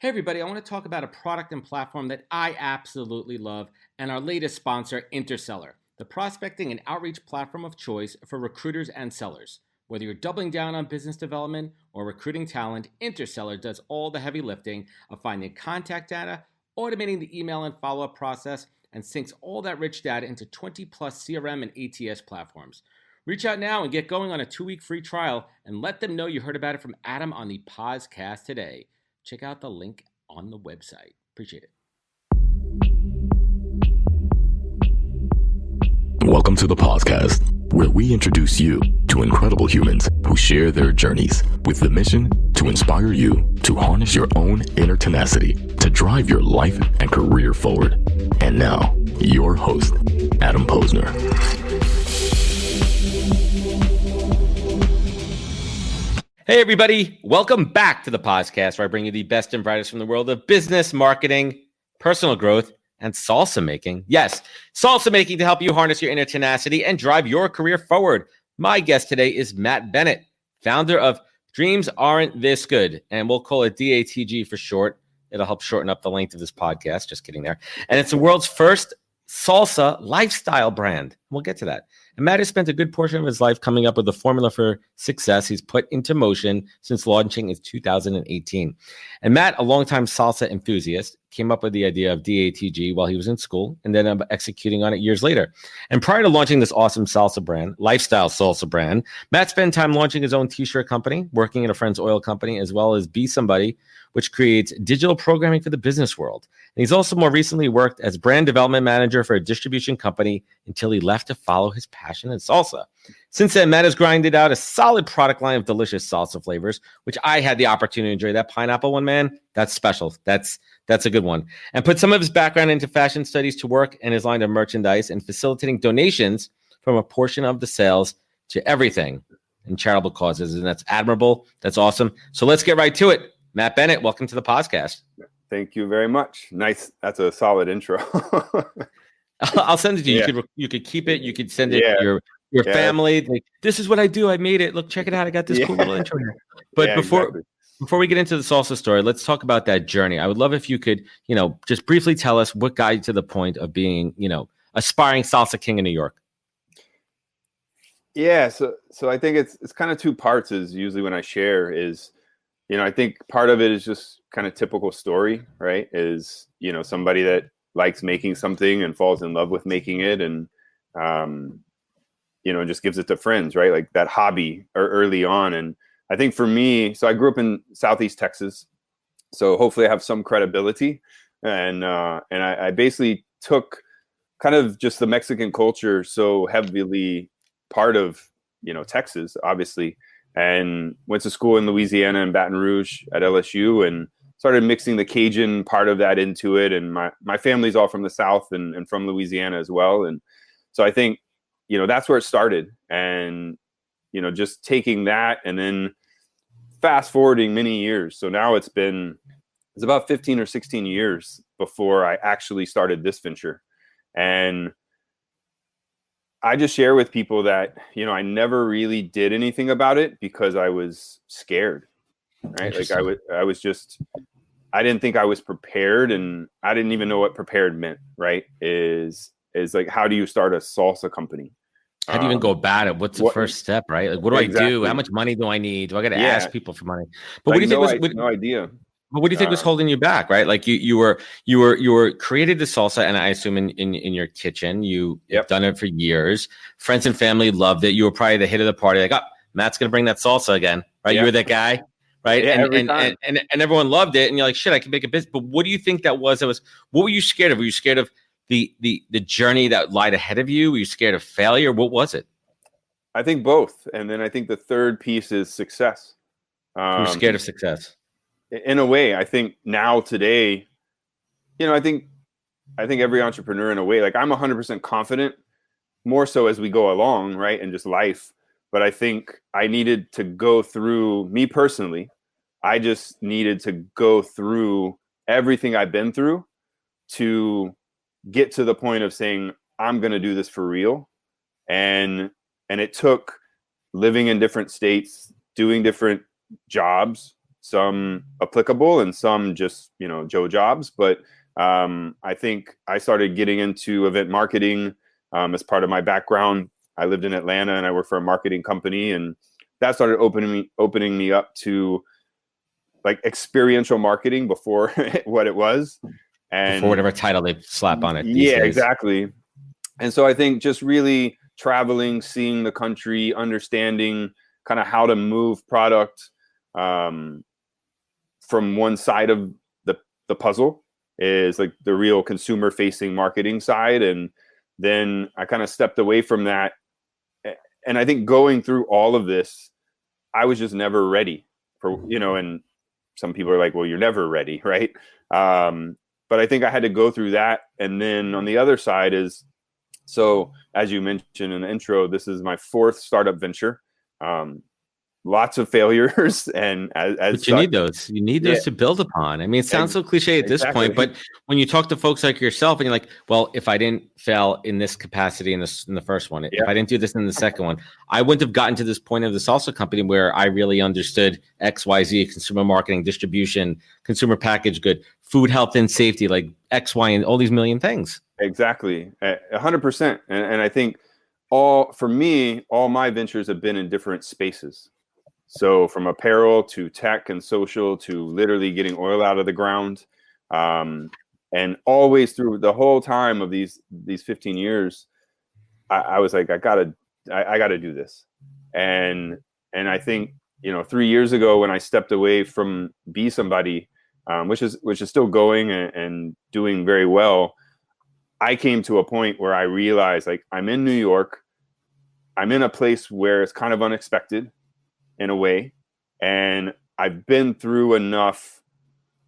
Hey everybody, I want to talk about a product and platform that I absolutely love and our latest sponsor, Interseller, the prospecting and outreach platform of choice for recruiters and sellers. Whether you're doubling down on business development or recruiting talent, Interseller does all the heavy lifting of finding contact data, automating the email and follow-up process, and syncs all that rich data into 20 plus CRM and ATS platforms. Reach out now and get going on a 2-week free trial and let them know you heard about it from Adam on the podcast today. Check out the link on the website. Appreciate it. Welcome to the podcast, where we introduce you to incredible humans who share their journeys with the mission to inspire you to harness your own inner tenacity to drive your life and career forward. And now, your host, Adam Posner. Hey everybody, welcome back to the podcast where I bring you the best and brightest from the world of business, marketing, personal growth, and salsa making. Yes, salsa making to help you harness your inner tenacity and drive your career forward. My guest today is Matt Bennett, founder of Dreams Aren't This Good, and we'll call it DATG for short. It'll help shorten up the length of this podcast. Just kidding there. And it's the world's first salsa lifestyle brand. We'll get to that. And Matt has spent a good portion of his life coming up with the formula for success he's put into motion since launching in 2018. And Matt, a longtime salsa enthusiast, came up with the idea of DATG while he was in school and then executing on it years later. And prior to launching this awesome salsa brand, lifestyle salsa brand, Matt spent time launching his own t-shirt company, working at a friend's oil company, as well as Be Somebody, which creates digital programming for the business world. And he's also more recently worked as brand development manager for a distribution company until he left to follow his passion in salsa. Since then, Matt has grinded out a solid product line of delicious salsa flavors, which I had the opportunity to enjoy. That pineapple one, man, that's special. That's a good one. And put some of his background into fashion studies to work in his line of merchandise and facilitating donations from a portion of the sales to everything in charitable causes. And that's admirable. That's awesome. So let's get right to it. Matt Bennett, welcome to the podcast. Thank you very much. Nice. That's a solid intro. I'll send it to you. Yeah. You could keep it. You could send it to your family. Like, this is what I do. I made it. Look, check it out. I got this cool little intro here. But before we get into the salsa story, let's talk about that journey. I would love if you could, just briefly tell us what got you to the point of being, aspiring salsa king in New York. Yeah. So I think it's kind of two parts is usually when I share is, I think part of it is just kind of typical story, right? Is, somebody that likes making something and falls in love with making it and, just gives it to friends, right? Like that hobby or early on. And I think for me, so I grew up in Southeast Texas, so hopefully I have some credibility. And I basically took kind of just the Mexican culture so heavily part of, Texas, obviously, and went to school in Louisiana and Baton Rouge at LSU and started mixing the Cajun part of that into it. And my family's all from the South and from Louisiana as well. And so I think, that's where it started. And, just taking that and then fast forwarding many years. So now it's about 15 or 16 years before I actually started this venture. And I just share with people that, I never really did anything about it because I was scared, right? Like I didn't think I was prepared and I didn't even know what prepared meant, right? Is like, how do you start a salsa company? How do you even go about it? What's the first step, right? Like, what do I do? How much money do I need? Do I got to ask people for money? But what do you think no idea. But what do you think was holding you back, right? Like you were created the salsa, and I assume in your kitchen, you've done it for years. Friends and family loved it. You were probably the hit of the party. Like, Matt's gonna bring that salsa again, right? You were that guy, right? Yeah, and everyone loved it, and you're like, shit, I can make a business. But what do you think that was? What were you scared of? Were you scared of the journey that lied ahead of you? Were you scared of failure? What was it? I think both, and then I think the third piece is success. You're scared of success. In a way, I think now today, I think every entrepreneur in a way, like I'm 100% confident, more so as we go along, right? And just life. But I think I needed to go through, me personally, I just needed to go through everything I've been through to get to the point of saying, I'm going to do this for real. And it took living in different states, doing different jobs some applicable and some just, Joe jobs. But I think I started getting into event marketing as part of my background. I lived in Atlanta and I worked for a marketing company, and that started opening me up to like experiential marketing before what it was. And before whatever title they slap on it these yeah, days. exactly. And so I think just really traveling, seeing the country, understanding kind of how to move product from one side of the puzzle is like the real consumer facing marketing side. And then I kind of stepped away from that. And I think going through all of this, I was just never ready for, and some people are like, well, you're never ready, right? But I think I had to go through that. And then on the other side is, so as you mentioned in the intro, this is my 4th startup venture. Lots of failures, and but you need those. You need those to build upon. I mean, it sounds so cliche at this point, but when you talk to folks like yourself, and you're like, "Well, if I didn't fail in this capacity in the first one, if I didn't do this in the second one, I wouldn't have gotten to this point of the salsa company where I really understood X, Y, Z, consumer marketing, distribution, consumer packaged good, food, health, and safety, like X, Y, and all these million things." Exactly, 100%. And I think all my ventures have been in different spaces. So from apparel to tech and social to literally getting oil out of the ground. And always through the whole time of these 15 years, I was like, I gotta do this. And I think, 3 years ago when I stepped away from Be Somebody, which is still going and doing very well, I came to a point where I realized, like, I'm in New York. I'm in a place where it's kind of unexpected in a way. And I've been through enough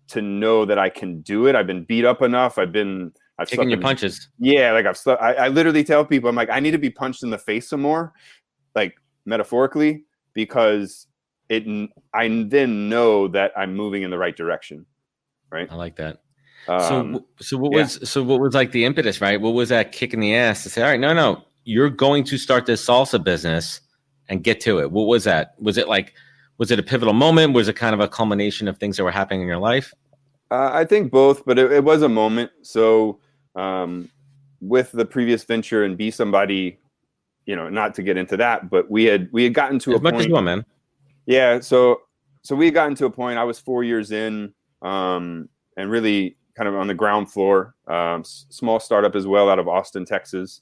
to know that I can do it. I've been beat up enough. I've taking your punches. Yeah. Like I literally tell people, I'm like, I need to be punched in the face some more, like metaphorically, because I then know that I'm moving in the right direction. Right. I like that. So what was like the impetus, right? What was that kick in the ass to say, all right, no, you're going to start this salsa business and get to it? What was that? Was it a pivotal moment? Was it kind of a culmination of things that were happening in your life? I think both, but it was a moment. So with the previous venture and Be Somebody, not to get into that, but we had gotten to a point. As much as you want, man. Yeah. So we had gotten to a point. I was 4 years in, and really kind of on the ground floor, small startup as well out of Austin, Texas.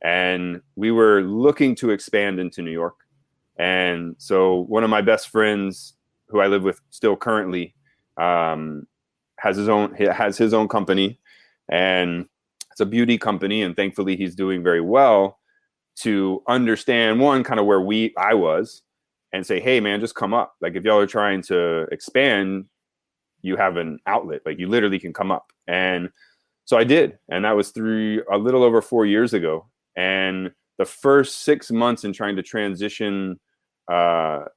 And we were looking to expand into New York. And so one of my best friends, who I live with still currently, has his own company, and it's a beauty company. And thankfully he's doing very well, to understand one, kind of where I was, and say, hey man, just come up. Like if y'all are trying to expand, you have an outlet, like you literally can come up. And so I did. And that was a little over 4 years ago. And the first 6 months in trying to transition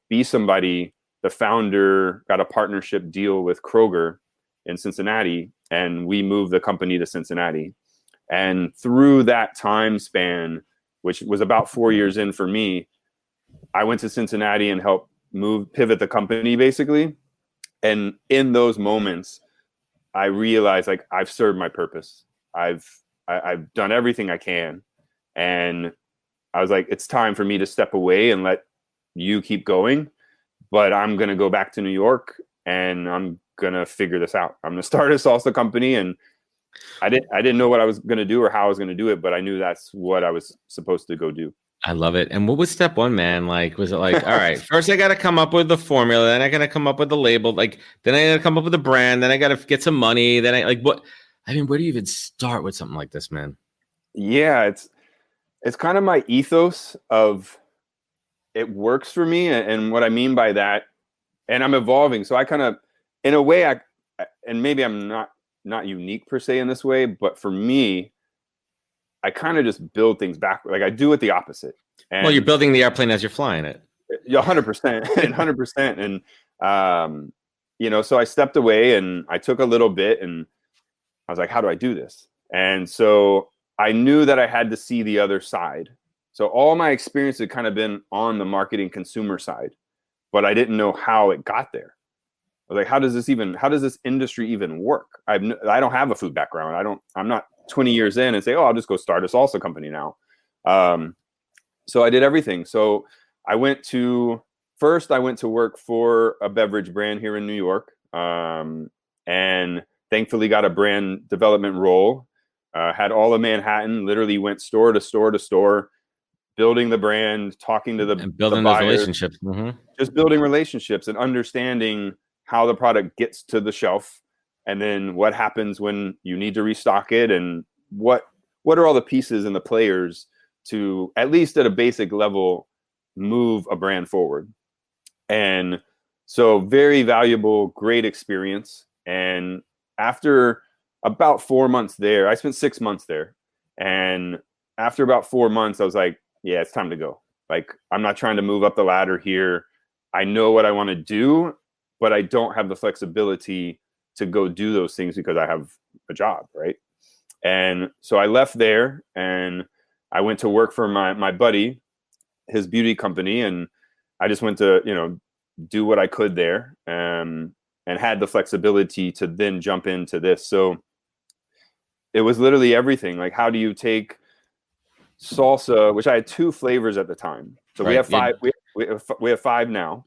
Be Somebody, the founder got a partnership deal with Kroger in Cincinnati, and we moved the company to Cincinnati. And through that time span, which was about 4 years in for me, I went to Cincinnati and helped pivot the company basically. And in those moments, I realized, like, I've served my purpose. I've done everything I can. And I was like, it's time for me to step away and let you keep going, but I'm going to go back to New York and I'm going to figure this out. I'm going to start a salsa company. And I didn't know what I was going to do or how I was going to do it, but I knew that's what I was supposed to go do. I love it. And what was step one, man? Like, was it like, all right, first I got to come up with the formula, then I got to come up with the label, like, then I got to come up with a brand, then I got to get some money, then where do you even start with something like this, man? Yeah, it's kind of my ethos of, it works for me. And what I mean by that, and I'm evolving. So I kind of, in a way, and maybe I'm not unique per se in this way, but for me, I kind of just build things backward. Like I do it the opposite. And, well, you're building the airplane as you're flying it. 100% and 100%. And, so I stepped away and I took a little bit and I was like, how do I do this? And so I knew that I had to see the other side. So all my experience had kind of been on the marketing consumer side, but I didn't know how it got there. I was like, how does this industry even work? I don't have a food background. I'm not 20 years in and say, oh, I'll just go start a salsa company now. So I did everything. So I went to work for a beverage brand here in New York, and thankfully got a brand development role. Had all of Manhattan, literally went store to store to store, building the brand, talking to and building the those buyers, relationships. just building relationships and understanding how the product gets to the shelf, and then what happens when you need to restock it, and what are all the pieces and the players to, at least at a basic level, move a brand forward. And so very valuable, great experience. And after about 4 months there, I spent 6 months there. And after about 4 months, I was like, yeah, it's time to go. Like, I'm not trying to move up the ladder here. I know what I want to do, but I don't have the flexibility to go do those things because I have a job, right? And so I left there and I went to work for my buddy, his beauty company, and I just went to, do what I could there, and had the flexibility to then jump into this. So it was literally everything. Like, how do you take salsa, which I had 2 flavors at the time. So we have 5. We have 5 now.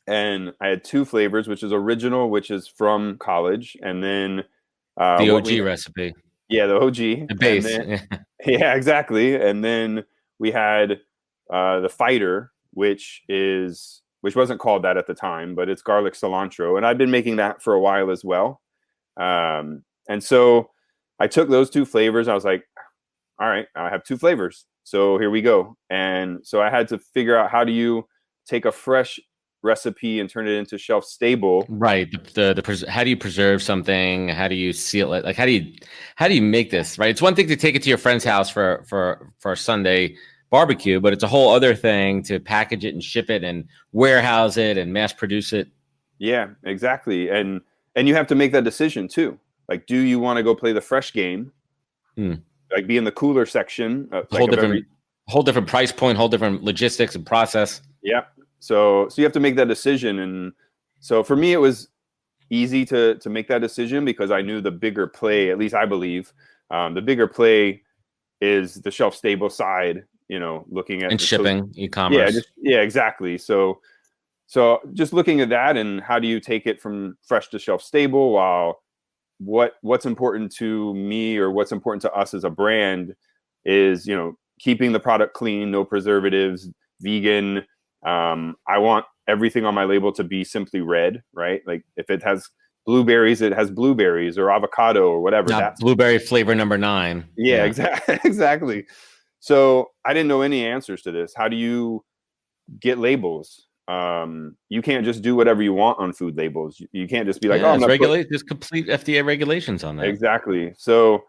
And I had 2 flavors, which is original, which is from college, and then the OG recipe. Yeah, the OG. The base. Then, yeah, exactly. And then we had the fighter, which wasn't called that at the time, but it's garlic cilantro. And I've been making that for a while as well. And so I took those 2 flavors. I was like, all right, I have 2 flavors. So here we go. And so I had to figure out, how do you take a fresh recipe and turn it into shelf stable? Right. How do you preserve something? How do you seal it? Like, how do you make this, right? It's one thing to take it to your friend's house for a Sunday barbecue, but it's a whole other thing to package it and ship it and warehouse it and mass produce it. Yeah, exactly. And you have to make that decision too. Like, do you want to go play the fresh game? Like, be in the cooler section, whole different price point, whole different logistics and process. Yeah. So you have to make that decision. And so for me, it was easy to make that decision because I knew the bigger play, at least I believe, the bigger play is the shelf stable side, looking at and shipping, e-commerce. Yeah, exactly. So just looking at that, and how do you take it from fresh to shelf stable, while what's important to me, or what's important to us as a brand, is, keeping the product clean, no preservatives, vegan. I want everything on my label to be simply red, right? Like, if it has blueberries, it has blueberries, or avocado, or whatever. That's blueberry flavor number 9. Yeah. Exactly. So I didn't know any answers to this. How do you get labels? You can't just do whatever you want on food labels. You can't just be like, there's complete FDA regulations on that. Exactly. So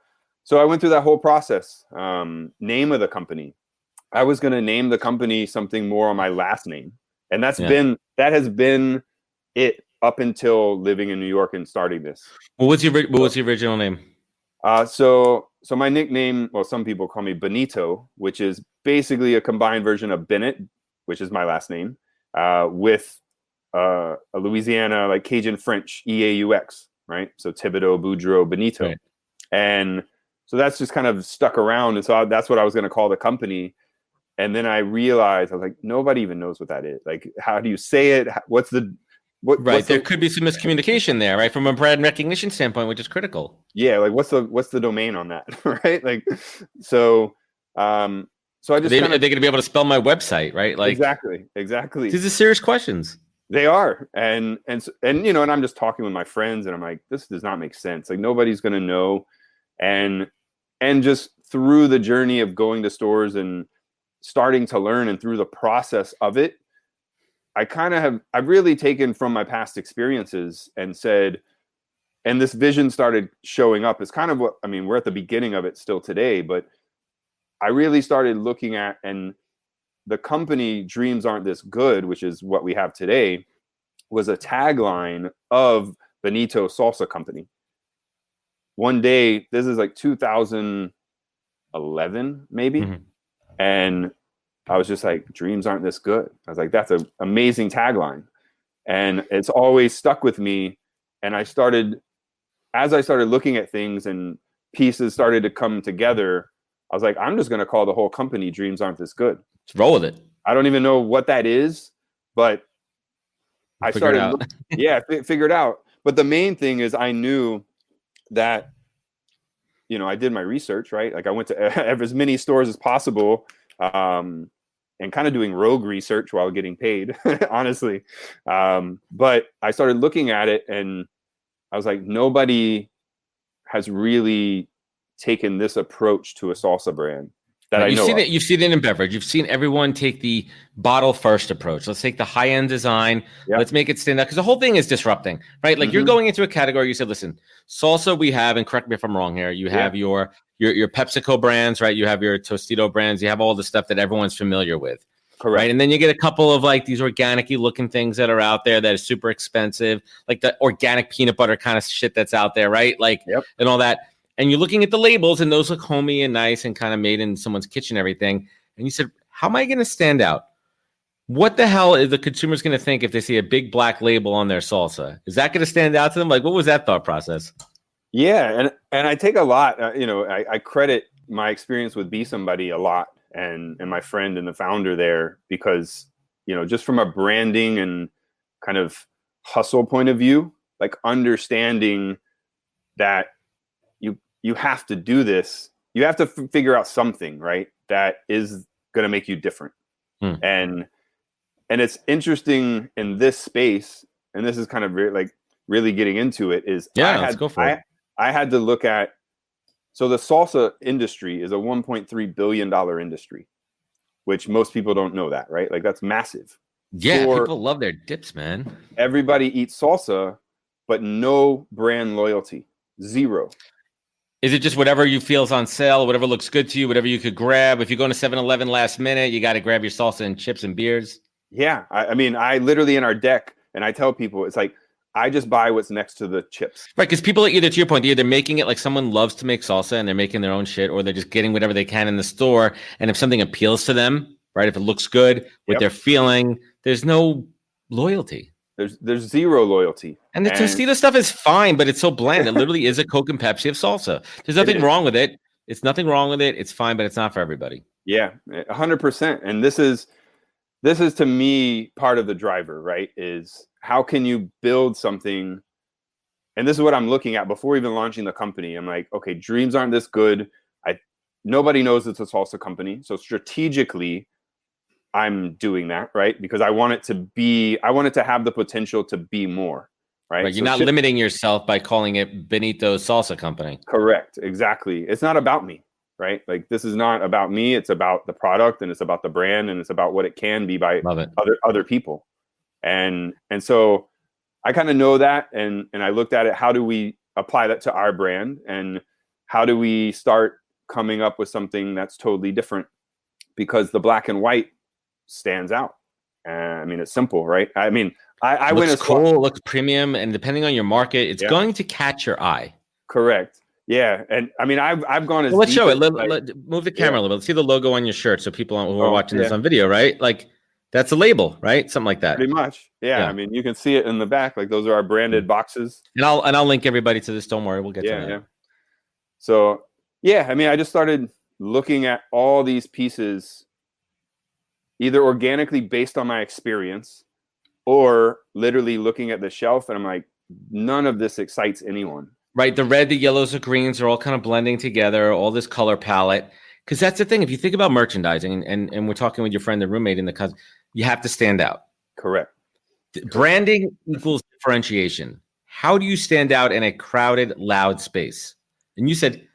I went through that whole process. Name of the company. I was going to name the company something more on my last name. And that has been it up until living in New York and starting this. What was the original name? So my nickname, well, some people call me Benito, which is basically a combined version of Bennett, which is my last name, with a Louisiana, like Cajun French, EAUX, right? So Thibodeau, Boudreaux, Benito. Right. And so that's just kind of stuck around. And so that's what I was going to call the company. And then I realized, I was like, nobody even knows what that is. Like, how do you say it? There could be some miscommunication there, right? From a brand recognition standpoint, which is critical. Yeah. Like, what's the domain on that? Right. Like, so I just, they're going to be able to spell my website, right? Like, exactly. These are serious questions. They are. And I'm just talking with my friends, and I'm like, this does not make sense. Like, nobody's going to know. And just through the journey of going to stores and starting to learn, and through the process of it, I've really taken from my past experiences and said, and this vision started showing up. It's kind of we're at the beginning of it still today, but I really started looking at, and the company Dreams Aren't This Good, which is what we have today, was a tagline of Benito Salsa Company. One day, this is like 2011, maybe. Mm-hmm. And I was just like, dreams aren't this good. I was like, that's an amazing tagline. And it's always stuck with me. And as I started looking at things and pieces started to come together, I was like, I'm just going to call the whole company Dreams Aren't This Good. Let's roll with it. I don't even know what that is, but I started, figure it out. But the main thing is I knew that, I did my research, right? Like I went to as many stores as possible, and kind of doing rogue research while getting paid, honestly. But I started looking at it and I was like, nobody has really taken this approach to a salsa brand that I know of. You've seen it in beverage. You've seen everyone take the bottle first approach. Let's take the high end design. Yep. Let's make it stand out, because the whole thing is disrupting, right? Like you're going into a category. You said, listen, salsa we have, and correct me if I'm wrong here. You have your PepsiCo brands, right? You have your Tostito brands. You have all the stuff that everyone's familiar with. Correct. Right. And then you get a couple of like these organic-y looking things that are out there that are super expensive, like the organic peanut butter kind of shit that's out there, right? Like, and all that. And you're looking at the labels, and those look homey and nice and kind of made in someone's kitchen, everything. And you said, how am I going to stand out? What the hell is the consumer's going to think if they see a big black label on their salsa? Is that going to stand out to them? Like, what was that thought process? Yeah. And I take a lot, I credit my experience with Be Somebody a lot, and my friend and the founder there, because, just from a branding and kind of hustle point of view, like understanding that you have to do this. You have to figure out something, right, that is going to make you different. And it's interesting in this space, and this is kind of really getting into it, is let's go for it. I had to look at, so the salsa industry is a $1.3 billion industry, which most people don't know that, right? Like that's massive. Yeah, people love their dips, man. Everybody eats salsa, but no brand loyalty, zero. Is it just whatever you feel is on sale, whatever looks good to you, whatever you could grab? If you're going to 7-Eleven last minute, you got to grab your salsa and chips and beers. Yeah. I mean, I literally in our deck, and I tell people, it's like, I just buy what's next to the chips. Right, because people are either, to your point, they're either making it like someone loves to make salsa and they're making their own shit, or they're just getting whatever they can in the store. And if something appeals to them, right, if it looks good, what they're feeling, there's no loyalty. There's zero loyalty. And the Tostito stuff is fine, but it's so bland. It literally is a Coke and Pepsi of salsa. There's nothing wrong with it. It's nothing wrong with it. It's fine, but it's not for everybody. Yeah, 100%. And this is to me part of the driver, right? Is how can you build something? And this is what I'm looking at before even launching the company. I'm like, okay, Dreams Aren't This Good. Nobody knows it's a salsa company. So strategically, I'm doing that, right? Because I want it to have the potential to be more, right? You're not limiting yourself by calling it Benito's Salsa Company. Correct. Exactly. It's not about me, right? Like this is not about me. It's about the product, and it's about the brand, and it's about what it can be by other people. And so I kind of know that. And I looked at it. How do we apply that to our brand? And how do we start coming up with something that's totally different? Because the black and white stands out. I mean, it's simple, right? I mean, I went as cool, looks premium, and depending on your market, it's going to catch your eye. Correct. Yeah, and I mean, I've gone as let's show it. Move the camera a little bit. Let's see the logo on your shirt, so people who are watching this on video, right? Like that's a label, right? Something like that. Pretty much. Yeah. I mean, you can see it in the back. Like those are our branded boxes. And I'll link everybody to this. Don't worry, we'll get to that. Yeah. So I mean, I just started looking at all these pieces, either organically based on my experience, or literally looking at the shelf, and I'm like, none of this excites anyone. Right. The red, the yellows, the greens are all kind of blending together, all this color palette. Because that's the thing. If you think about merchandising, and we're talking with your friend, the roommate in the cousin, you have to stand out. Correct. Branding equals differentiation. How do you stand out in a crowded, loud space? And you said,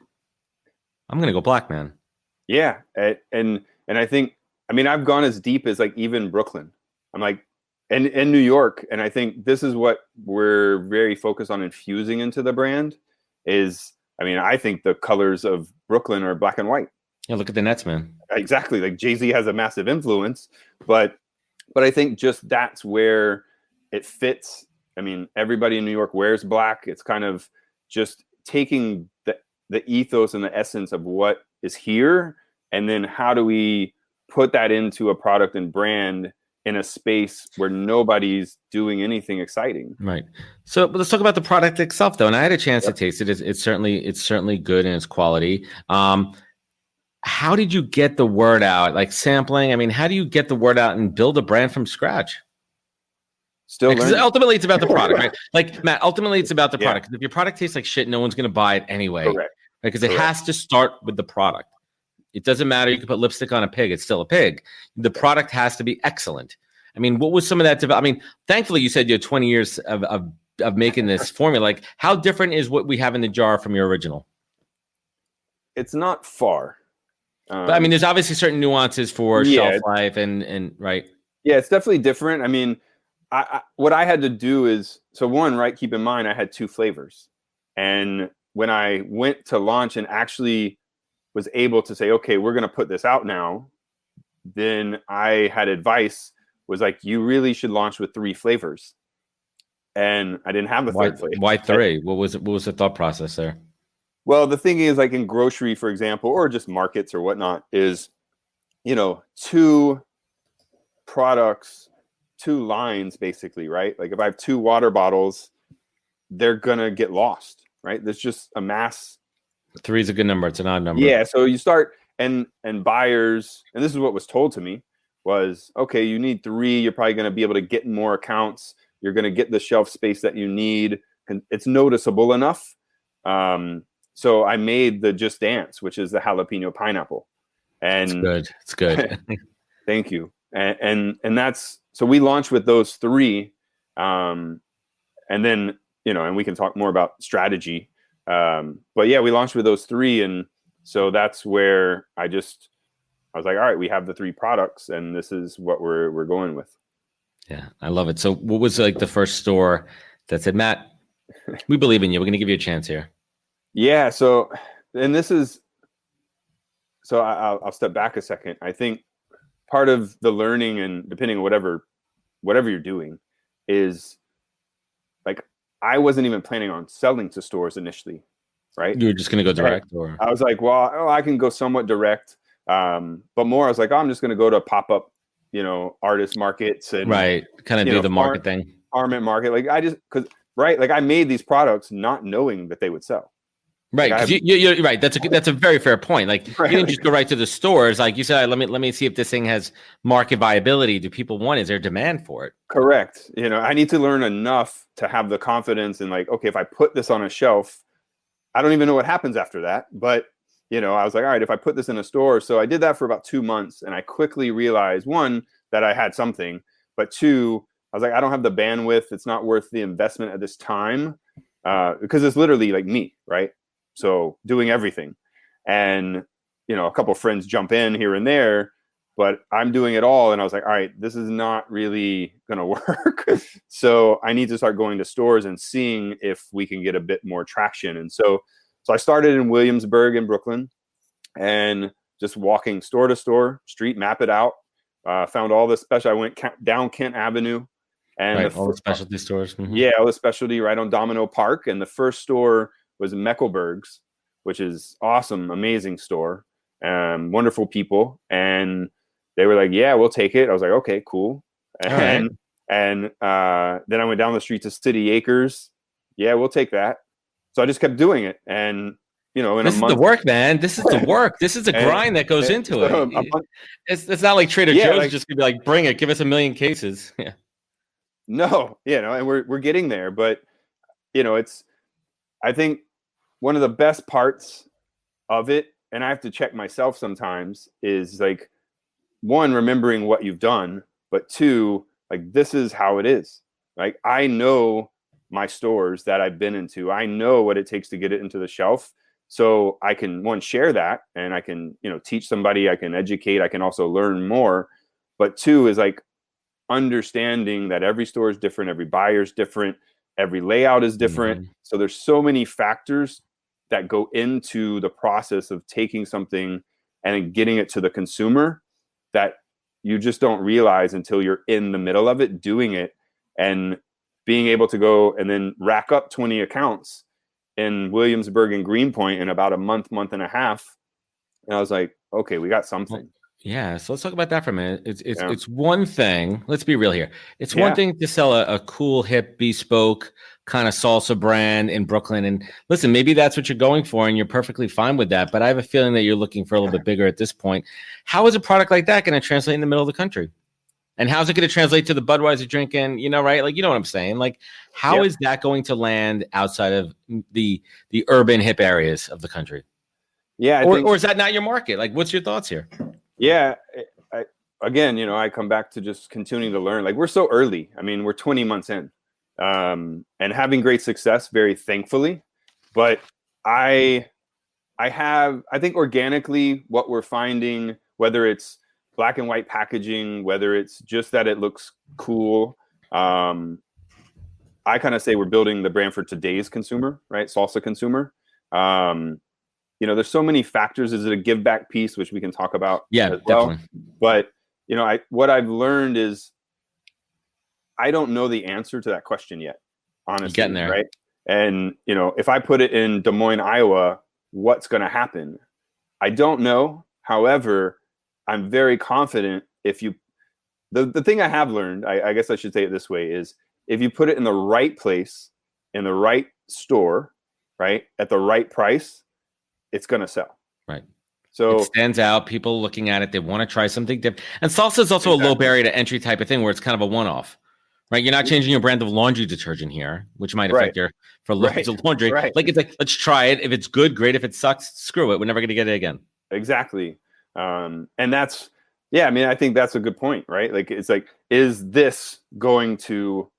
I'm going to go black, man. Yeah. And I think, I mean, I've gone as deep as like even Brooklyn. I'm like, and in New York. And I think this is what we're very focused on infusing into the brand is, I mean, I think the colors of Brooklyn are black and white. Yeah, look at the Nets, man. Exactly. Like Jay-Z has a massive influence, but I think just that's where it fits. I mean, everybody in New York wears black. It's kind of just taking the ethos and the essence of what is here, and then how do we put that into a product and brand in a space where nobody's doing anything exciting. Right. So let's talk about the product itself, though. And I had a chance to taste it. It's certainly good in its quality. How did you get the word out? Like sampling? I mean, how do you get the word out and build a brand from scratch? Still Because learning. ultimately it's about the product, right? Like Matt, ultimately it's about the Yeah. product. If your product tastes like shit, no one's going to buy it anyway. Correct. Because it has to start with the product. It doesn't matter. You can put lipstick on a pig. It's still a pig. The product has to be excellent. I mean, what was some of that? I mean, thankfully you said you had 20 years of making this formula. Like, how different is what we have in the jar from your original? It's not far. But I mean, there's obviously certain nuances for shelf life and right. Yeah, it's definitely different. I mean, what I had to do is, so one, right, keep in mind, I had 2 flavors. And when I went to launch and actually was able to say, okay, we're going to put this out now, then I had advice, was like, you really should launch with 3 flavors. And I didn't have a third flavor. Why 3? What was the thought process there? Well, the thing is, like in grocery, for example, or just markets or whatnot, is, 2 products, 2 lines, basically, right? Like if I have 2 water bottles, they're gonna get lost, right? There's just a mass. 3 is a good number. It's an odd number. Yeah. So you start and buyers, and this is what was told to me, was, okay, you need 3. You're probably going to be able to get more accounts. You're going to get the shelf space that you need. And it's noticeable enough. So I made the Just Dance, which is the jalapeno pineapple. And it's good. Thank you. And that's, so we launched with those 3. And then, and we can talk more about strategy. But yeah, we launched with those 3. And so that's where I was like, all right, we have the 3 products and this is what we're going with. Yeah, I love it. So what was like the first store that said, Matt, we believe in you. We're going to give you a chance here. Yeah. So, and this is, so I'll step back a second. I think part of the learning, and depending on whatever you're doing, is like, I wasn't even planning on selling to stores initially, right? You were just going to go direct, or I was like, well, I can go somewhat direct, but more I was like, I'm just going to go to pop-up, artist markets and right, kind of do the market thing, farm market. Like like I made these products not knowing that they would sell. Right, because you're right. That's a very fair point. Like, you didn't just go right to the stores. Like you said, let me see if this thing has market viability. Do people want it? Is there demand for it? Correct. I need to learn enough to have the confidence in, like, okay, if I put this on a shelf, I don't even know what happens after that. But I was like, all right, if I put this in a store. So I did that for about 2 months, and I quickly realized, 1, that I had something, but 2, I was like, I don't have the bandwidth. It's not worth the investment at this time, because it's literally like me, right? So doing everything, and a couple of friends jump in here and there, but I'm doing it all. And I was like, all right, this is not really going to work. So I need to start going to stores and seeing if we can get a bit more traction. And so I started in Williamsburg in Brooklyn, and just walking store to store, street map it out. Found all the special. I went down Kent Avenue, and all the specialty stores. Mm-hmm. Yeah, all the specialty right on Domino Park. And the first store was Meckelberg's, which is awesome, amazing store, wonderful people. And they were like, yeah, we'll take it. I was like, okay, cool. And then I went down the street to City Acres. Yeah, we'll take that. So I just kept doing it. And, in this a month. This is the work, man. This is the work. This is the grind that goes into it. It's not like Trader Joe's just gonna be like, bring it, give us 1 million cases. Yeah. No, and we're getting there. But, I think one of the best parts of it, and I have to check myself sometimes, is like, 1, remembering what you've done, but 2, like, this is how it is. Like, I know my stores that I've been into. I know what it takes to get it into the shelf. So I can, 1, share that, and I can, teach somebody, I can educate, I can also learn more. But 2 is like understanding that every store is different, every buyer is different, every layout is different. Mm-hmm. So there's so many factors that go into the process of taking something and getting it to the consumer that you just don't realize until you're in the middle of it, doing it, and being able to go and then rack up 20 accounts in Williamsburg and Greenpoint in about a month and a half. And I was like, okay, we got something. Yeah, so let's talk about that for a minute. Yeah. It's one thing. Let's be real here. It's one Yeah. thing to sell a cool, hip, bespoke kind of salsa brand in Brooklyn. And listen, maybe that's what you're going for, and you're perfectly fine with that. But I have a feeling that you're looking for a little bit bigger at this point. How is a product like that going to translate in the middle of the country? And how's it going to translate to the Budweiser drinking? You know, right? Like, you know what I'm saying? Like, how is that going to land outside of the urban hip areas of the country? Yeah. Or is that not your market? Like, what's your thoughts here? Yeah. Again, I come back to just continuing to learn. Like, we're so early. I mean, we're 20 months in, and having great success, very thankfully. But I think organically what we're finding, whether it's black and white packaging, whether it's just that it looks cool, I kind of say we're building the brand for today's consumer, right? Salsa consumer. There's so many factors. Is it a give back piece, which we can talk about? Yeah, as well. definitely. But what I've learned is I don't know the answer to that question yet. Honestly, getting there, right? And if I put it in Des Moines, Iowa, what's going to happen? I don't know. However, I'm very confident the thing I have learned, I guess I should say it this way, is if you put it in the right place, in the right store, right, at the right price, it's going to sell. Right. So it stands out. People looking at it, they want to try something different. And salsa is also a low barrier to entry type of thing where it's kind of a one-off, right? You're not changing your brand of laundry detergent here, which might affect for loads of laundry. Right. Like, it's like, let's try it. If it's good, great. If it sucks, screw it. We're never going to get it again. Exactly. And that's, I think that's a good point, right? Like, it's like, is this going to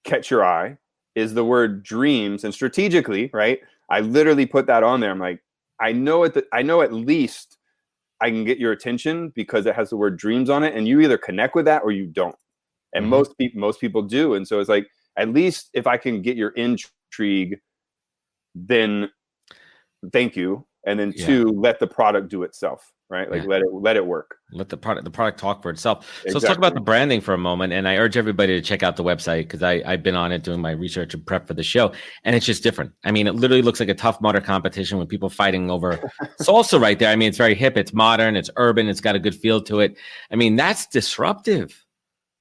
catch your eye? Is the word dreams, and strategically, right? I literally put that on there. I'm like, I know at least I can get your attention because it has the word dreams on it, and you either connect with that or you don't. And most people do. And so it's like, at least if I can get your intrigue, then thank you. And then two, let the product do itself, right? Like, let it work. Let the product talk for itself. Exactly. So let's talk about the branding for a moment. And I urge everybody to check out the website because I've been on it doing my research and prep for the show. And it's just different. I mean, it literally looks like a Tough Mudder competition with people fighting over salsa right there. I mean, it's very hip. It's modern. It's urban. It's got a good feel to it. I mean, that's disruptive.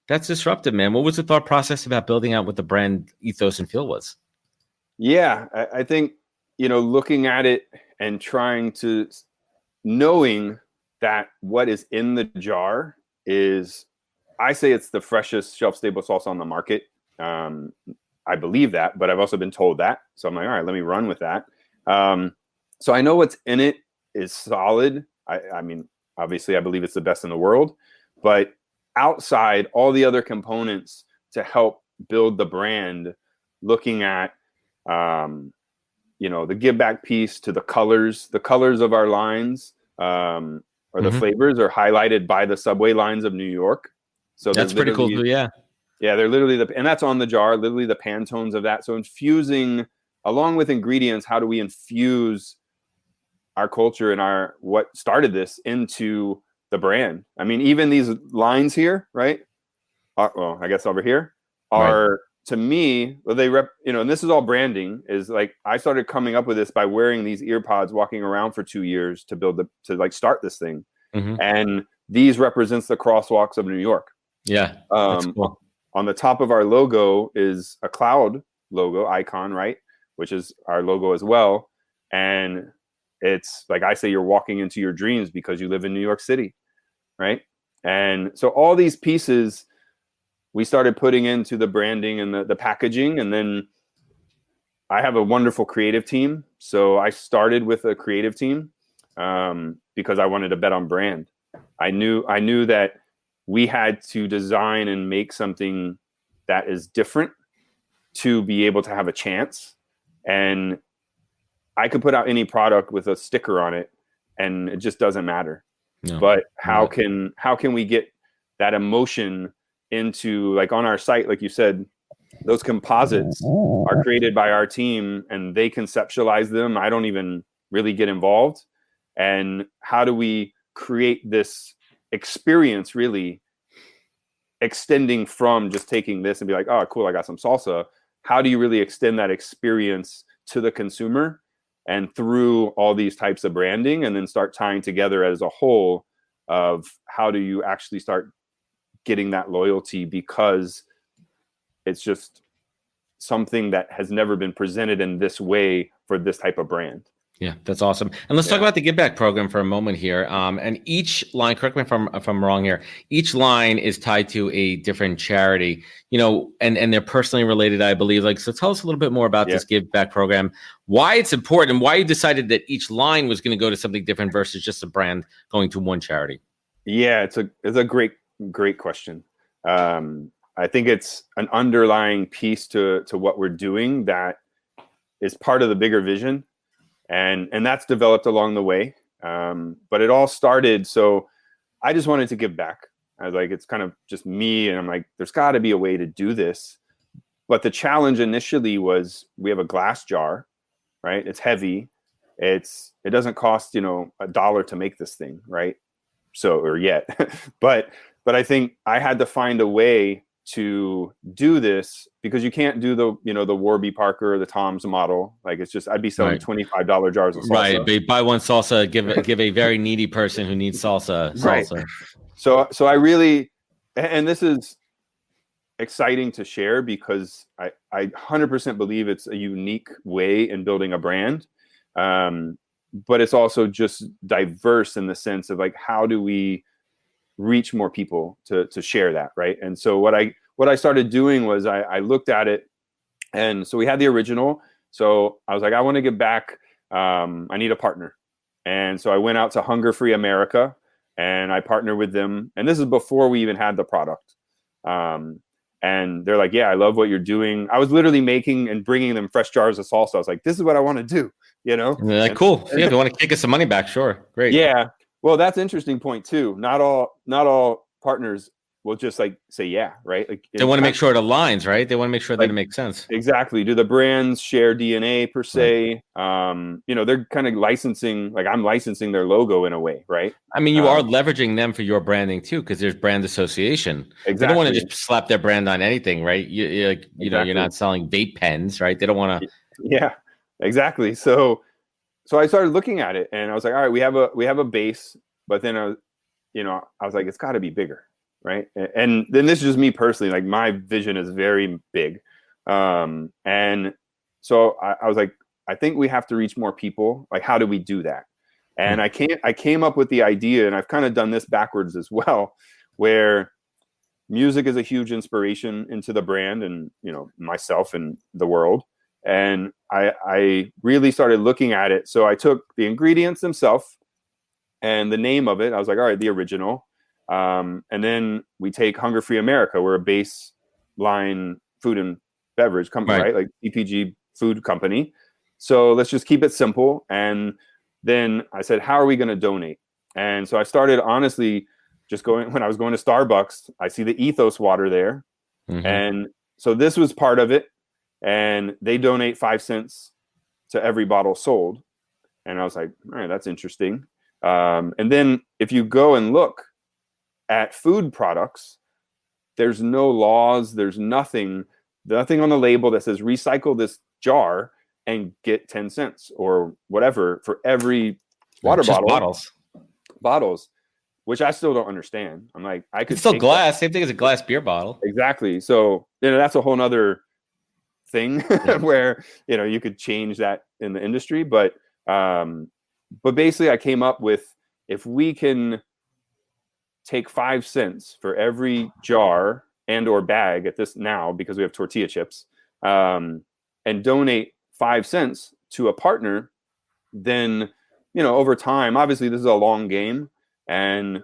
That's disruptive, man. What was the thought process about building out what the brand ethos and feel was? Yeah, I think, looking at it and trying to knowing that what is in the jar is, I say it's the freshest shelf-stable salsa on the market. I believe that, but I've also been told that. So I'm like, all right, let me run with that. So I know what's in it is solid. I mean, obviously, I believe it's the best in the world. But outside, all the other components to help build the brand, looking at the give back piece to the colors of our lines, or the flavors are highlighted by the subway lines of New York. So that's pretty cool too. Yeah, they're literally and that's on the jar, literally the Pantones of that. So infusing along with ingredients, how do we infuse our culture and what started this into the brand? I mean, even these lines here, right? I guess over here are, to me, they and this is all branding. Is like, I started coming up with this by wearing these ear pods, walking around for 2 years to start this thing. And these represents the crosswalks of New York. Yeah. That's cool. On the top of our logo is a cloud logo icon, right? Which is our logo as well. And it's like, I say, you're walking into your dreams because you live in New York City, right? And so all these pieces we started putting into the branding and the packaging. And then I have a wonderful creative team. So I started with a creative team because I wanted to bet on brand. I knew that we had to design and make something that is different to be able to have a chance. And I could put out any product with a sticker on it and it just doesn't matter. No. But how can we get that emotion into, like, on our site, like you said, those composites are created by our team and they conceptualize them. I don't even really get involved. And how do we create this experience, really extending from just taking this and be like, oh, cool, I got some salsa. How do you really extend that experience to the consumer and through all these types of branding, and then start tying together as a whole of how do you actually start getting that loyalty, because it's just something that has never been presented in this way for this type of brand. Yeah, that's awesome. And let's talk about the Give Back program for a moment here. And each line, correct me if I'm wrong here, each line is tied to a different charity, and they're personally related, I believe. So tell us a little bit more about this Give Back program, why it's important, and why you decided that each line was going to go to something different versus just a brand going to one charity. Yeah, it's a great question. I think it's an underlying piece to what we're doing that is part of the bigger vision. And that's developed along the way. But it all started, so I just wanted to give back. I was like, it's kind of just me. And I'm like, there's got to be a way to do this. But the challenge initially was, we have a glass jar, right? It's heavy. It doesn't cost, $1 to make this thing, right? Or yet. But I think I had to find a way to do this, because you can't do the Warby Parker or the Tom's model. It's just, I'd be selling $25 jars of salsa. Right. Buy one salsa, give a very needy person who needs salsa. Right. So I really, and this is exciting to share, because I 100% believe it's a unique way in building a brand. But it's also just diverse in the sense of how do we reach more people to share that, right? And so what I started doing was I looked at it, and so we had the original. So I was like, I want to give back. I need a partner. And so I went out to Hunger Free America, and I partnered with them. And this is before we even had the product. And they're like, yeah, I love what you're doing. I was literally making and bringing them fresh jars of salsa. I was like, this is what I want to do, And they're like, cool. Yeah, if you want to kick us some money back, sure. Great. Yeah. Well, that's an interesting point too. Not all partners will just say yeah, right? They want to make sure it aligns, right? They want to make sure that it makes sense. Exactly. Do the brands share DNA per se? Right. They're kind of licensing, I'm licensing their logo in a way, right? I mean, you are leveraging them for your branding too, because there's brand association. Exactly. They don't want to just slap their brand on anything, right? Exactly. You're not selling vape pens, right? They don't want to. Yeah, exactly. So I started looking at it, and I was like, all right, we have a base, but then I was like, it's got to be bigger, right? And then this is just me personally, my vision is very big, and so I was like, I think we have to reach more people. How do we do that? And I came up with the idea, and I've kind of done this backwards as well, where music is a huge inspiration into the brand, and myself and the world. And I really started looking at it. So I took the ingredients themselves and the name of it. I was like, all right, the original. And then we take Hunger Free America. We're a baseline food and beverage company, right? CPG food company. So let's just keep it simple. And then I said, how are we going to donate? And so I started honestly just when I was going to Starbucks, I see the Ethos water there. Mm-hmm. And so this was part of it. And they donate 5 cents to every bottle sold. And I was like, all right, that's interesting. And then if you go and look at food products, there's no laws, there's nothing on the label that says recycle this jar and get 10 cents or whatever for every water bottle. Bottles, which I still don't understand. I'm like, I could. It's still glass. Same thing as a glass beer bottle. Exactly. So that's a whole nother thing where you could change that in the industry, but basically I came up with, if we can take 5 cents for every jar and or bag at this now, because we have tortilla chips, and donate 5 cents to a partner, then over time, obviously this is a long game, and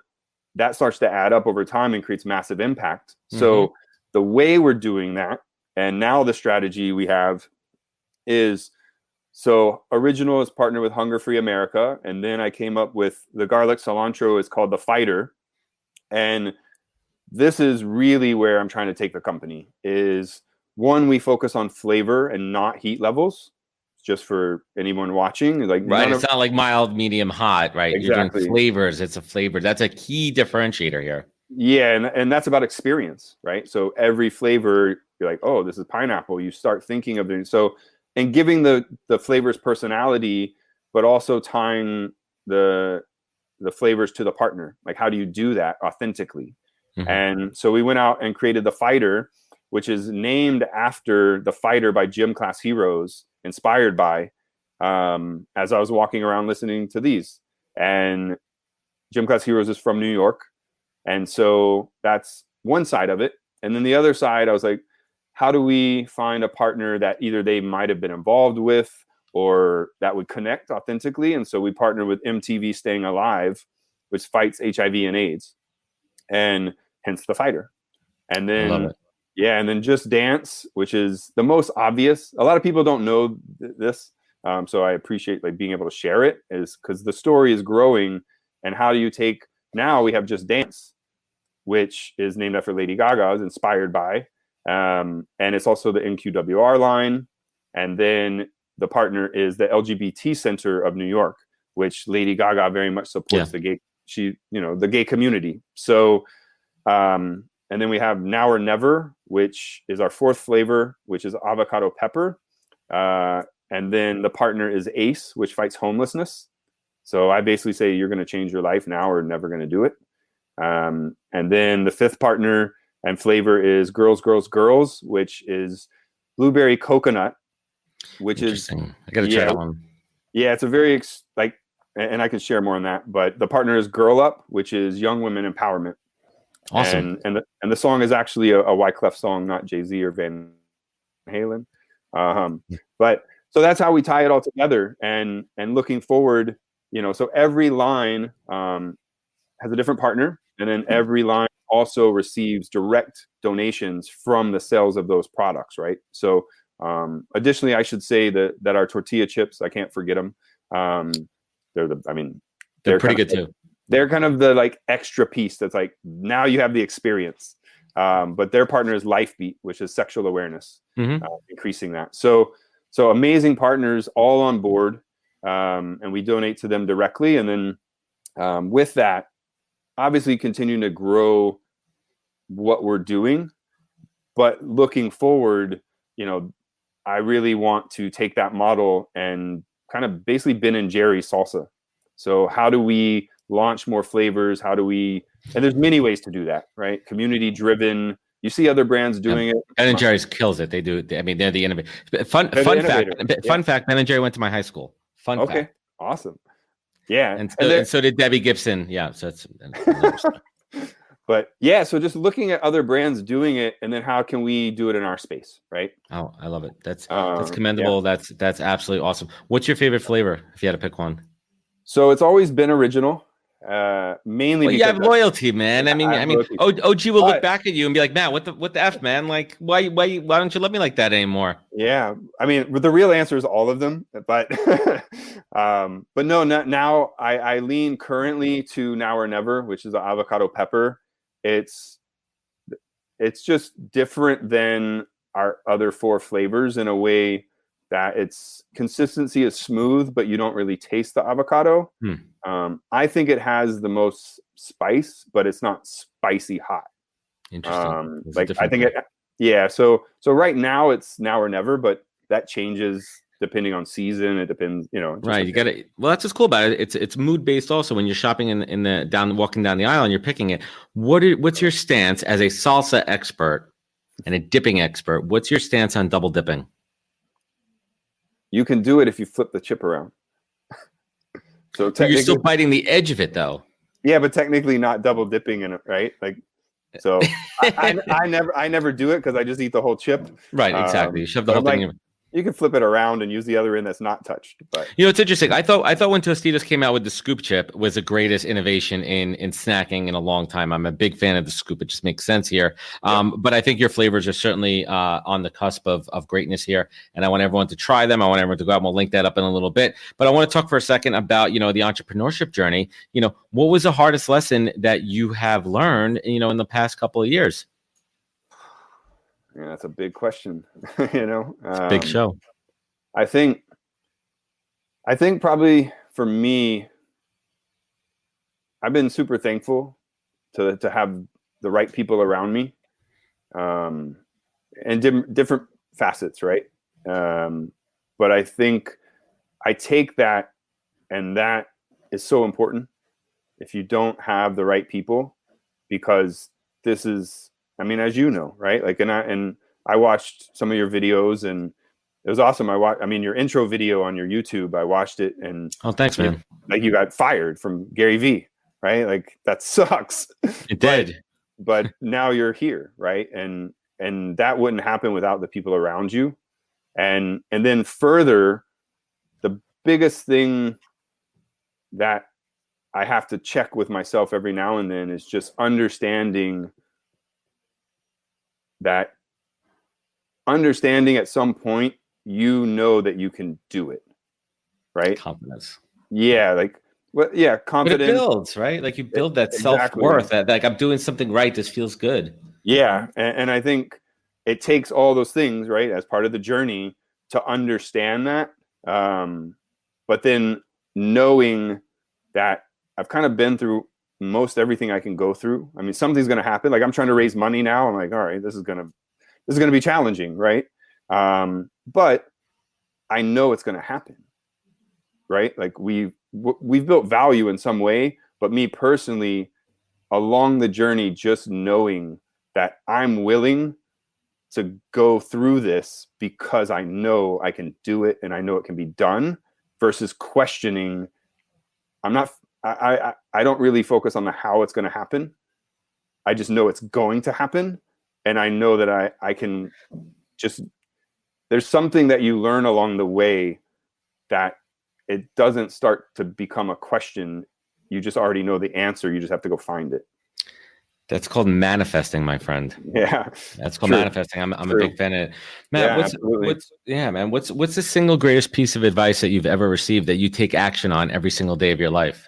that starts to add up over time and creates massive impact. Mm-hmm. So the way we're doing that, and now the strategy we have is, so original is partnered with Hunger Free America. And then I came up with the garlic cilantro is called the Fighter. And this is really where I'm trying to take the company is, one, we focus on flavor and not heat levels, just for anyone watching. Right. It's not like mild, medium, hot, right? Exactly. You're doing flavors. It's a flavor. That's a key differentiator here. Yeah. And that's about experience, right? So every flavor, you're like, oh, this is pineapple. You start thinking of it. So, and giving the flavors personality, but also tying the the flavors to the partner. Like, how do you do that authentically? Mhm. And so we went out and created the Fighter, which is named after the Fighter by Gym Class Heroes, inspired by, as I was walking around listening to these. And Gym Class Heroes is from New York. And so that's one side of it. And then the other side, I was like, how do we find a partner that either they might have been involved with or that would connect authentically? And so we partnered with MTV Staying Alive, which fights HIV and AIDS, and hence the Fighter. And I love then, it. yeah, and then Just Dance, which is the most obvious. A lot of people don't know this. So I appreciate like being able to share it, is because the story is growing. And how do you take, now we have Just Dance, which is named after Lady Gaga, is inspired by, and it's also the NQWR line. And then the partner is the LGBT Center of New York, which Lady Gaga very much supports the gay, the gay community. So, and then we have Now or Never, which is our fourth flavor, which is avocado pepper. And then the partner is Ace, which fights homelessness. So I basically say you're going to change your life now or never going to do it. And then the fifth partner and flavor is Girls, Girls, Girls, which is blueberry coconut, which is, I got to try that one. Yeah, it's a very and I can share more on that. But the partner is Girl Up, which is young women empowerment. Awesome. And the song is actually a Wyclef song, not Jay-Z or Van Halen. But so that's how we tie it all together. And looking forward, so every line has a different partner, and then every line also receives direct donations from the sales of those products, right? So additionally, I should say that our tortilla chips, I can't forget them. They're pretty good too. They're kind of the like extra piece that's like, now you have the experience. But their partner is LifeBeat, which is sexual awareness, increasing that. So amazing partners all on board, and we donate to them directly. And then with that, obviously continuing to grow what we're doing, but looking forward, I really want to take that model and kind of basically Ben and Jerry salsa. So how do we launch more flavors? How do we, and there's many ways to do that, right? Community driven. You see other brands doing it. Ben and Jerry's kills it. They do it. I mean, they're the innovator. Fun fact, Ben and Jerry went to my high school. Fun fact. Awesome. Yeah. And so did Debbie Gibson. Yeah. So that's but yeah, so just looking at other brands doing it, and then how can we do it in our space, right? Oh, I love it. That's commendable. Yeah. That's absolutely awesome. What's your favorite flavor if you had to pick one? So it's always been original, mainly. Well, you have loyalty, man. I mean, OG will look back at you and be like, "Man, what the F, man? Like, why don't you love me like that anymore?" Yeah, I mean, but the real answer is all of them. But, but no, now I lean currently to Now or Never, which is the avocado pepper. It's just different than our other four flavors in a way that its consistency is smooth, but you don't really taste the avocado. I think it has the most spice, but it's not spicy hot. Interesting. I think it, so right now it's Now or Never, but that changes depending on season. It depends, Right. You got it. Well, that's what's cool about it. It's mood based also. When you're shopping walking down the aisle and you're picking it, what's your stance as a salsa expert and a dipping expert? What's your stance on double dipping? You can do it if you flip the chip around. So you're still biting the edge of it, though. Yeah, but technically not double dipping in it, right? Like, so I never do it because I just eat the whole chip. Right, exactly. You shove the whole thing in. You can flip it around and use the other end that's not touched. But it's interesting. I thought when Tostitos came out with the scoop chip was the greatest innovation in snacking in a long time. I'm a big fan of the scoop. It just makes sense here. But I think your flavors are certainly on the cusp of greatness here. And I want everyone to try them. I want everyone to go out and we'll link that up in a little bit. But I want to talk for a second about, the entrepreneurship journey. What was the hardest lesson that you have learned, in the past couple of years? Yeah, that's a big question. It's a big show. I think probably for me, I've been super thankful to have the right people around me, and different facets, right? But I think I take that, and that is so important. if you don't have the right people, because this is, I mean, as you know, right? Like, and I watched some of your videos, and it was awesome. I mean, your intro video on your YouTube, I watched it, and Oh, thanks, man. Like, you got fired from Gary V, right? Like, that sucks. It did. But now you're here, right? And that wouldn't happen without the people around you. And then further, the biggest thing that I have to check with myself every now and then is just understanding at some point, you know that you can do it, right? Confidence. Yeah, like, well, yeah, confidence. But it builds, right? Like, you build that self-worth, that like, I'm doing something right. This feels good. Yeah. And I think it takes all those things, right, as part of the journey to understand that. But then knowing that I've kind of been through most everything I can go through. I mean, something's going to happen. Like, I'm trying to raise money now. I'm like, all right, this is going to be challenging, right? But I know it's going to happen, right? Like, we've built value in some way, but me personally, along the journey, just knowing that I'm willing to go through this because I know I can do it and I know it can be done, versus questioning. I don't really focus on the how it's going to happen. I just know it's going to happen. And I know that I can just, there's something that you learn along the way that it doesn't start to become a question. You just already know the answer. You just have to go find it. That's called manifesting, my friend. Yeah, that's called manifesting. I'm a big fan of it. Matt, what's the single greatest piece of advice that you've ever received that you take action on every single day of your life?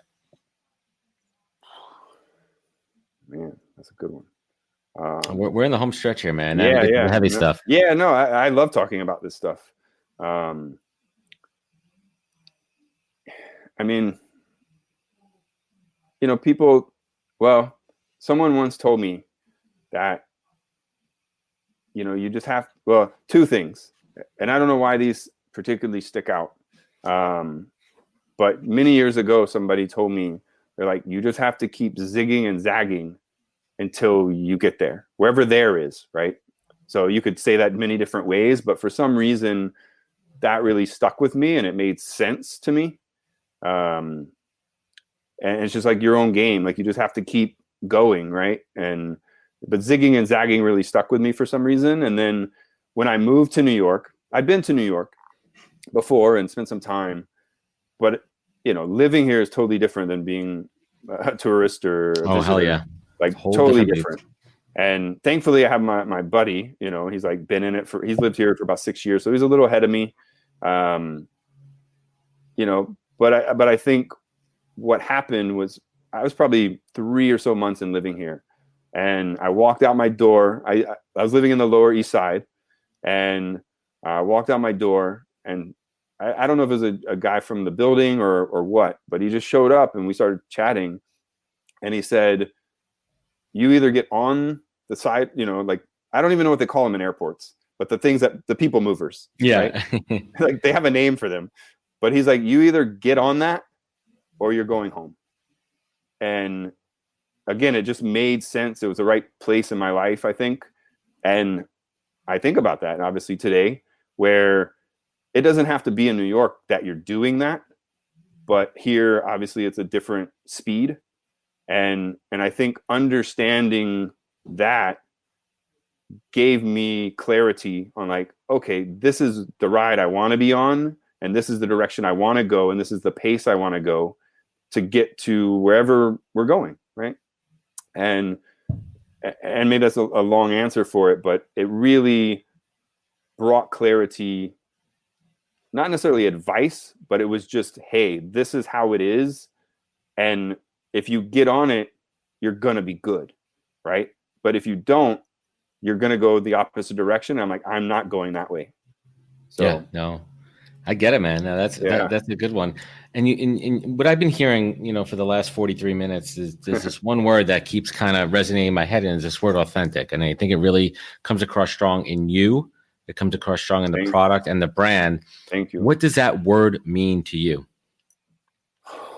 Man, that's a good one. We're in the home stretch here, man. Yeah. Heavy stuff. Yeah, no, I love talking about this stuff. I mean, people, well, someone once told me that, you just have, well, two things, and I don't know why these particularly stick out. But many years ago, somebody told me, they're like, you just have to keep zigging and zagging until you get there, wherever there is, right? So you could say that many different ways, but for some reason that really stuck with me and it made sense to me. And it's just like your own game. Like, you just have to keep going, right? But zigging and zagging really stuck with me for some reason. And then when I moved to New York, I'd been to New York before and spent some time, but living here is totally different than being a tourist or a visitor. Hell yeah. Like, totally different. And thankfully I have my buddy, he's like been in it he's lived here for about 6 years. So he's a little ahead of me. But I think what happened was I was probably 3 or so months in living here, and I walked out my door. I was living in the Lower East Side, and I walked out my door, and I don't know if it was a guy from the building or what, but he just showed up and we started chatting, and he said, you either get on the side, like, I don't even know what they call them in airports, but the things that the people movers. Yeah. Right? Like, they have a name for them, but he's like, you either get on that or you're going home. And again, it just made sense. It was the right place in my life, I think. And I think about that obviously today, where it doesn't have to be in New York that you're doing that, but here, obviously, it's a different speed. And I think understanding that gave me clarity on, like, okay, this is the ride I want to be on, and this is the direction I want to go, and this is the pace I want to go to get to wherever we're going, right? And maybe that's a long answer for it, but it really brought clarity, not necessarily advice, but it was just, hey, this is how it is. And if you get on it, you're going to be good, right? But if you don't, you're going to go the opposite direction. I'm like, I'm not going that way. So, yeah, no, I get it, man. No, that's a good one. And what I've been hearing, for the last 43 minutes is there's this one word that keeps kind of resonating in my head, and is this word authentic. And I think it really comes across strong in you. It comes across strong in the product and the brand. Thank you. What does that word mean to you?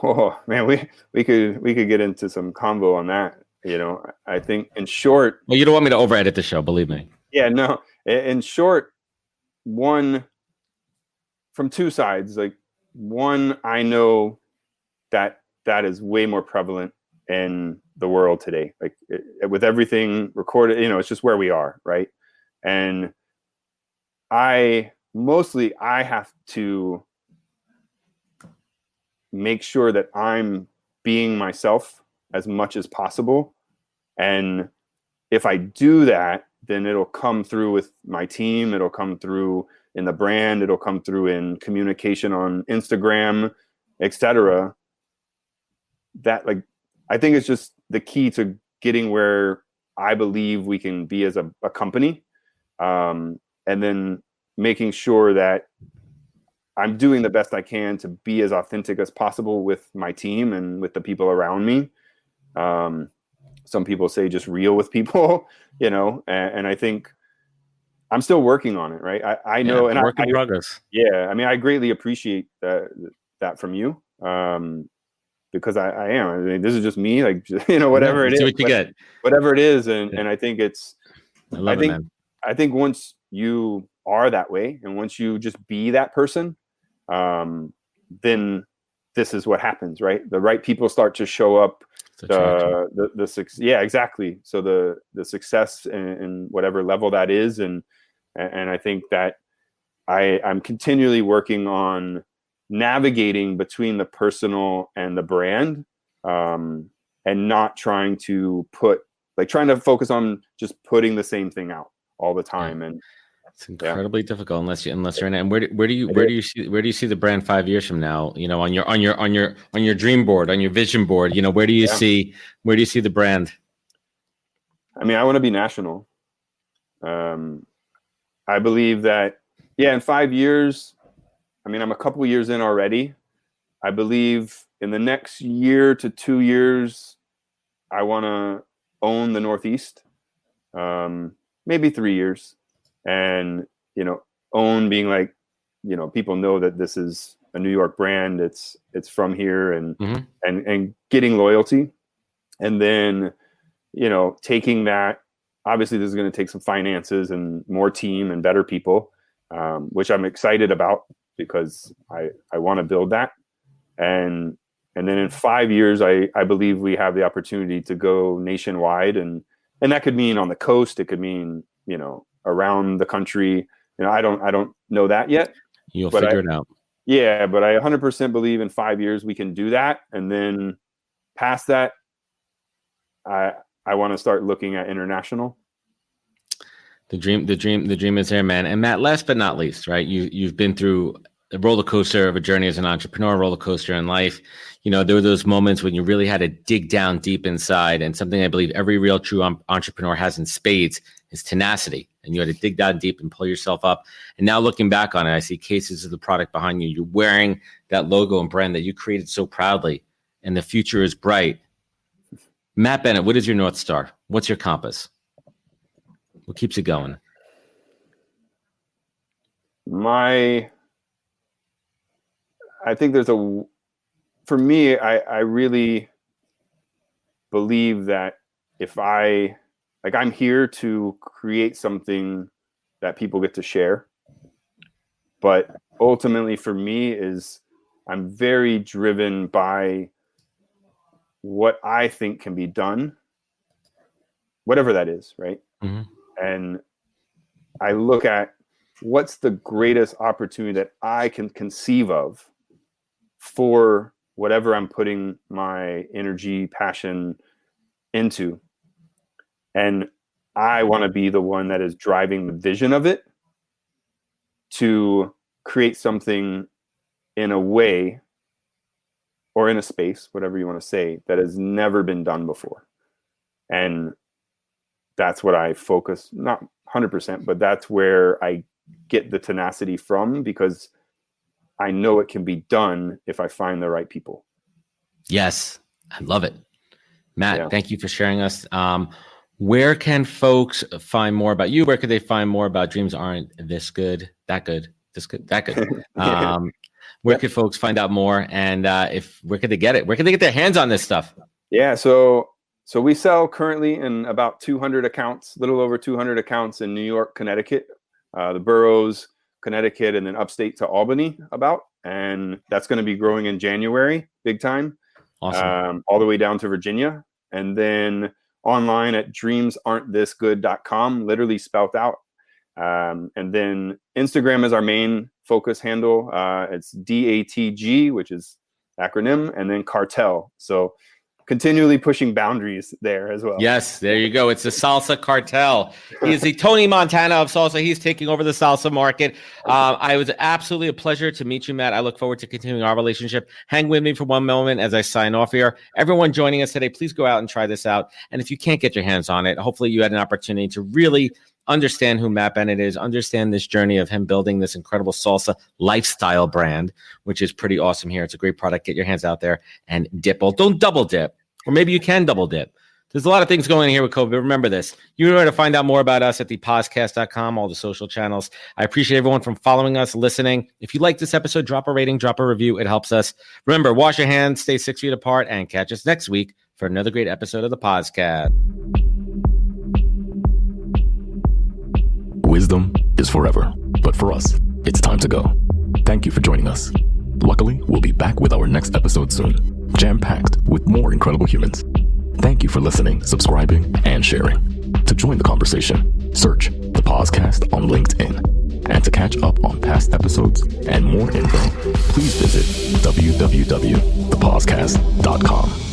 Oh man, we could get into some combo on that. You know, I think in short, Well, you don't want me to over edit the show, believe me. yeah, no, in short, one from two sides. Like one, I know that is way more prevalent in the world today. Like with everything recorded, you know, it's just where we are, right? And I have to make sure that I'm being myself as much as possible. And if I do that, then it'll come through with my team. It'll come through in the brand. It'll come through in communication on Instagram, etc. That, like, I think it's just the key to getting where I believe we can be as a company. And then making sure that I'm doing the best I can to be as authentic as possible with my team and with the people around me. Some people say just real with people, you know, and I think I'm still working on it. Right. I know, and work in progress. Yeah. I mean, I greatly appreciate that from you. Because I am, I mean, this is just me, like, you know, whatever it is, what you get, whatever it is. And I think I think once you are that way and once you just be that person, then this is what happens, right? The right people start to show up. Yeah, exactly. So the success in whatever level that is. And I think that I'm continually working on navigating between the personal and the brand, and not trying to focus on just putting the same thing out all the time. And it's incredibly difficult unless you're in it. And where do you see the brand 5 years from now? You know, on your dream board, on your vision board, you know, where do you see the brand? I mean, I want to be national. I believe that, in 5 years, I mean, I'm a couple years in already. I believe in the next year to 2 years, I want to own the Northeast, maybe 3 years. And, you know, own being like, you know, people know that this is a New York brand. It's from here, and and getting loyalty. And then, you know, taking that, obviously this is going to take some finances and more team and better people, which I'm excited about because I want to build that. And then in 5 years, I believe we have the opportunity to go nationwide, and that could mean on the coast. It could mean, you know, around the country. You know, I don't know that yet. You'll figure it out. Yeah, but I 100% believe in 5 years we can do that. And then past that, I want to start looking at international. The dream is there, man. And Matt, last but not least, right? You've been through a roller coaster of a journey as an entrepreneur, roller coaster in life. You know, there were those moments when you really had to dig down deep inside, and something I believe every real true entrepreneur has in spades is tenacity. And you had to dig down deep and pull yourself up. And now looking back on it, I see cases of the product behind you. You're wearing that logo and brand that you created so proudly, and the future is bright. Matt Bennett, what is your North Star? What's your compass? What keeps it going? I think for me, I really believe that if I'm here to create something that people get to share. But ultimately for me I'm very driven by what I think can be done, whatever that is, right? Mm-hmm. And I look at what's the greatest opportunity that I can conceive of for whatever I'm putting my energy, passion into. And I want to be the one that is driving the vision of it to create something in a way or in a space, whatever you want to say, that has never been done before. And that's what I focus, not 100%, but that's where I get the tenacity from, because I know it can be done if I find the right people. Yes, I love it. Matt, Thank you for sharing us. Where can folks find more about you? Where could they find more about Dreams Aren't This Good, That Good? Just good, that good. Where could folks find out more? And where could they get it? Where could they get their hands on this stuff? Yeah, so we sell currently in about 200 accounts, little over 200 accounts in New York, Connecticut, the boroughs, Connecticut, and then upstate to Albany about. And that's going to be growing in January, big time. Awesome. All the way down to Virginia. And then online at dreamsaren'tthisgood.com, literally spelt out. And then Instagram is our main focus handle. It's DATG, which is acronym, and then Cartel. So continually pushing boundaries there as well. Yes, there you go. It's the Salsa Cartel. He is the Tony Montana of salsa. He's taking over the salsa market. I was absolutely a pleasure to meet you, Matt. I look forward to continuing our relationship. Hang with me for one moment as I sign off here. Everyone joining us today, please go out and try this out. And if you can't get your hands on it, hopefully you had an opportunity to really understand who Matt Bennett is, understand this journey of him building this incredible salsa lifestyle brand, which is pretty awesome here. It's a great product. Get your hands out there and dip. Well, don't double dip, or maybe you can double dip. There's a lot of things going on here with COVID. Remember this. You know where to find out more about us at thepodcast.com, all the social channels. I appreciate everyone from following us, listening. If you like this episode, drop a rating, drop a review. It helps us. Remember, wash your hands, stay 6 feet apart, and catch us next week for another great episode of the podcast. Wisdom is forever, but for us, it's time to go. Thank you for joining us. Luckily, we'll be back with our next episode soon, jam-packed with more incredible humans. Thank you for listening, subscribing, and sharing. To join the conversation, search the podcast on LinkedIn. And to catch up on past episodes and more info, please visit www.thepodcast.com.